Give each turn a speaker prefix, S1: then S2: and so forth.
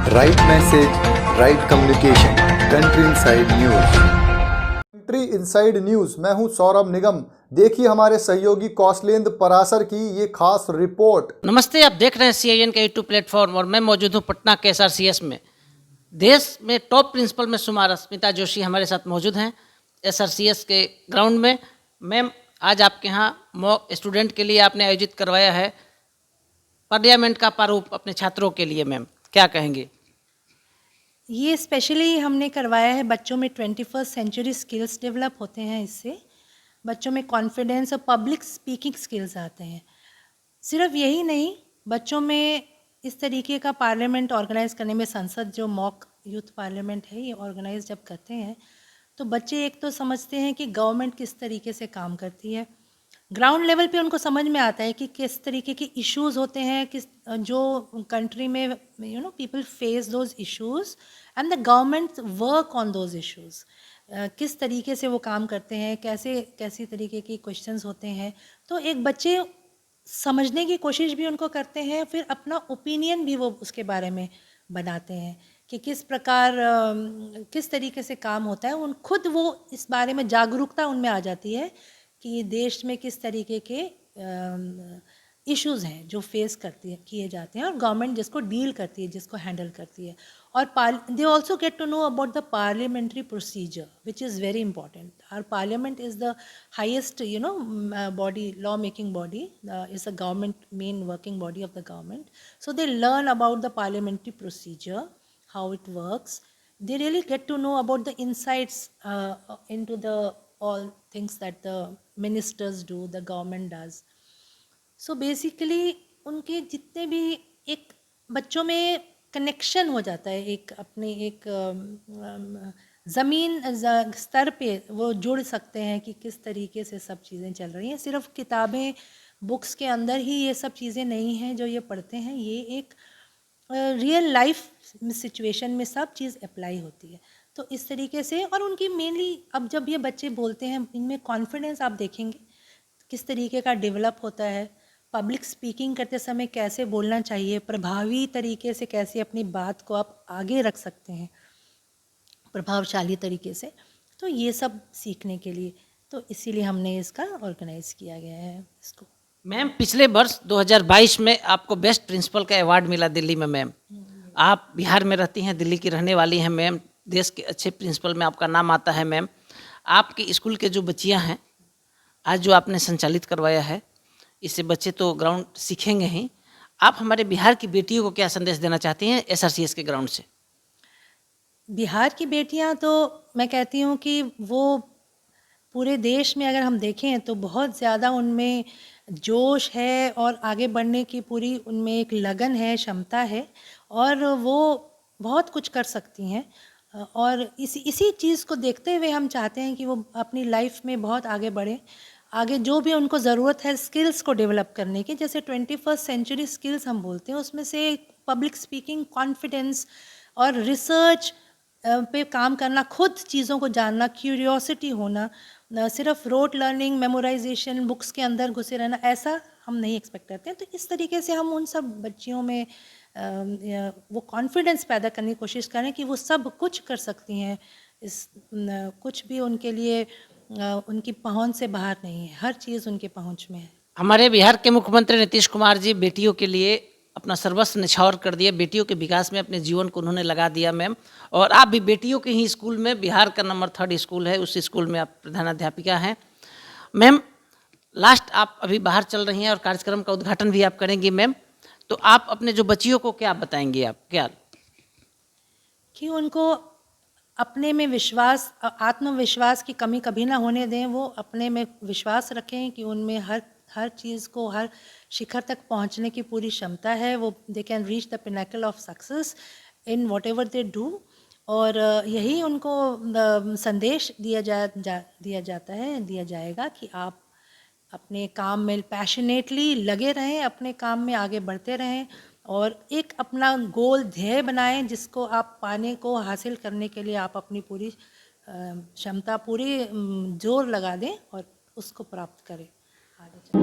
S1: Right message, right communication. Country Inside News. Country inside news, मैं हूं सौरभ निगम। देखिए हमारे सहयोगी कौशलेंद्र पराशर की ये खास रिपोर्ट।
S2: नमस्ते, आप देख रहे हैं CIN का यूट्यूब प्लेटफॉर्म और मैं मौजूद हूं पटना के SRCS में। देश में टॉप प्रिंसिपल में शुमार अस्मिता जोशी हमारे साथ मौजूद हैं SRCS के ग्राउंड में। मैम, आज आपके यहाँ मॉक स्टूडेंट के लिए आपने आयोजित करवाया है पार्लियामेंट का प्रारूप अपने छात्रों के लिए, मैम क्या कहेंगे?
S3: ये स्पेशली हमने करवाया है, बच्चों में 21st सेंचुरी स्किल्स डेवलप होते हैं। इससे बच्चों में कॉन्फिडेंस और पब्लिक स्पीकिंग स्किल्स आते हैं। सिर्फ यही नहीं, बच्चों में इस तरीके का पार्लियामेंट ऑर्गेनाइज करने में, संसद जो मॉक यूथ पार्लियामेंट है ये ऑर्गेनाइज जब करते हैं तो बच्चे एक तो समझते हैं कि गवर्नमेंट किस तरीके से काम करती है। ग्राउंड लेवल पे उनको समझ में आता है कि किस तरीके के इश्यूज होते हैं, किस जो कंट्री में people face those issues and the government work on those issues. किस तरीके से वो काम करते हैं, कैसी तरीके की क्वेश्चंस होते हैं। तो एक बच्चे समझने की कोशिश भी उनको करते हैं, फिर अपना ओपिनियन भी वो उसके बारे में बनाते हैं कि किस प्रकार किस तरीके से काम होता है। उन खुद वो इस बारे में जागरूकता उनमें आ जाती है कि देश में किस तरीके के इश्यूज़ हैं जो फेस किए जाते हैं और गवर्नमेंट जिसको डील करती है, जिसको हैंडल करती है। और they also get to know about the parliamentary procedure which is very important. Our parliament is the highest body, law making body, is the government main working body of the government. So they learn about the parliamentary procedure, how it works. They really get to know about the insights into the all things that the ministers do, the government does. So basically उनके जितने भी एक बच्चों में connection हो जाता है, एक अपने एक ज़मीन स्तर पे वो जुड़ सकते हैं कि किस तरीके से सब चीज़ें चल रही हैं। सिर्फ किताबें, बुक्स के अंदर ही ये सब चीज़ें नहीं हैं जो ये पढ़ते हैं। ये एक रियल लाइफ सिचुएशन में सब चीज़ अप्लाई होती है। तो इस तरीके से, और उनकी मेनली अब जब ये बच्चे बोलते हैं, इनमें कॉन्फिडेंस आप देखेंगे किस तरीके का डेवलप होता है। पब्लिक स्पीकिंग करते समय कैसे बोलना चाहिए, प्रभावी तरीके से कैसे अपनी बात को आप आगे रख सकते हैं प्रभावशाली तरीके से। तो ये सब सीखने के लिए, तो इसीलिए हमने इसका ऑर्गेनाइज किया गया है इसको।
S2: मैम, पिछले वर्ष 2022 में आपको बेस्ट प्रिंसिपल का अवार्ड मिला दिल्ली में। मैम, आप बिहार में रहती हैं, दिल्ली की रहने वाली हैं मैम। देश के अच्छे प्रिंसिपल में आपका नाम आता है मैम। आपके स्कूल के जो बच्चियां हैं, आज जो आपने संचालित करवाया है, इससे बच्चे तो ग्राउंड सीखेंगे ही। आप हमारे बिहार की बेटियों को क्या संदेश देना चाहती हैं SRCS के ग्राउंड से?
S3: बिहार की बेटियां तो मैं कहती हूँ कि वो पूरे देश में अगर हम देखें तो बहुत ज़्यादा उनमें जोश है और आगे बढ़ने की पूरी उनमें एक लगन है, क्षमता है, और वो बहुत कुछ कर सकती हैं। और इसी चीज़ को देखते हुए हम चाहते हैं कि वो अपनी लाइफ में बहुत आगे बढ़ें। आगे जो भी उनको ज़रूरत है स्किल्स को डेवलप करने की, जैसे 21st सेंचुरी स्किल्स हम बोलते हैं, उसमें से पब्लिक स्पीकिंग, कॉन्फिडेंस और रिसर्च पे काम करना, खुद चीज़ों को जानना, क्यूरियोसिटी होना, न सिर्फ रोट लर्निंग, मेमोराइजेशन, बुक्स के अंदर घुसे रहना, ऐसा हम नहीं एक्सपेक्ट करते हैं। तो इस तरीके से हम उन सब बच्चियों में वो कॉन्फिडेंस पैदा करने की कोशिश करें कि वो सब कुछ कर सकती हैं। कुछ भी उनके लिए उनकी पहुंच से बाहर नहीं है, हर चीज़ उनके पहुंच में है।
S2: हमारे बिहार के मुख्यमंत्री नीतीश कुमार जी बेटियों के लिए अपना सर्वस्व न्यौछावर कर दिया। बेटियों के विकास में अपने जीवन को उन्होंने लगा दिया मैम। और आप भी बेटियों के ही स्कूल में, बिहार का नंबर 3 स्कूल है, उस स्कूल में आप प्रधानाध्यापिका हैं मैम। लास्ट आप अभी बाहर चल रही हैं और कार्यक्रम का उद्घाटन भी आप करेंगी मैम। तो आप अपने जो बच्चियों को क्या बताएंगे, आप क्या?
S3: कि उनको अपने में विश्वास, आत्मविश्वास की कमी कभी ना होने दें। वो अपने में विश्वास रखें कि उनमें हर चीज़ को, हर शिखर तक पहुंचने की पूरी क्षमता है। वो they can reach the pinnacle of success in what ever they do. और यही उनको संदेश दिया जाएगा कि आप अपने काम में पैशनेटली लगे रहें, अपने काम में आगे बढ़ते रहें और एक अपना गोल, ध्येय बनाएं जिसको आप पाने को, हासिल करने के लिए आप अपनी पूरी क्षमता, पूरी जोर लगा दें और उसको प्राप्त करें आगे चल।